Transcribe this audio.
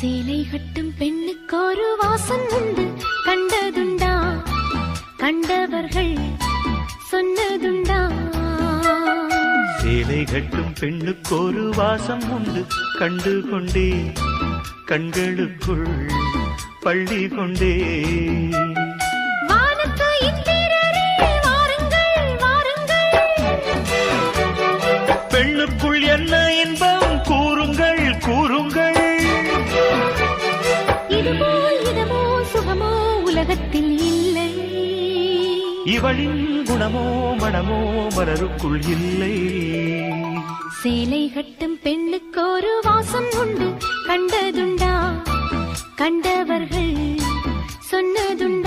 சேலை கட்டும் பெண்ணுக்கு ஒரு வாசம் உண்டு, கண்டதுண்டா? கண்டவர்கள் சொன்னதுண்டா? சேலை கட்டும் பெண்ணுக்கு ஒரு வாசம் உண்டு, கண்டு கொண்டே கண்களுக்குள் பள்ளி கொண்டே. பெண்ணுக்குள் என்ன இன்பம் கூறுங்கள் கூறுங்கள். இதுபோல் இதமோ சுகமோ உலகத்தில் இல்லை. இவளின் குணமோ மனமோ மலருக்குள் இல்லை. சேலை கட்டும் பெண்ணுக்கு ஒரு வாசம் உண்டு, கண்டதுண்டா? கண்டவர்கள் சொன்னதுண்டா?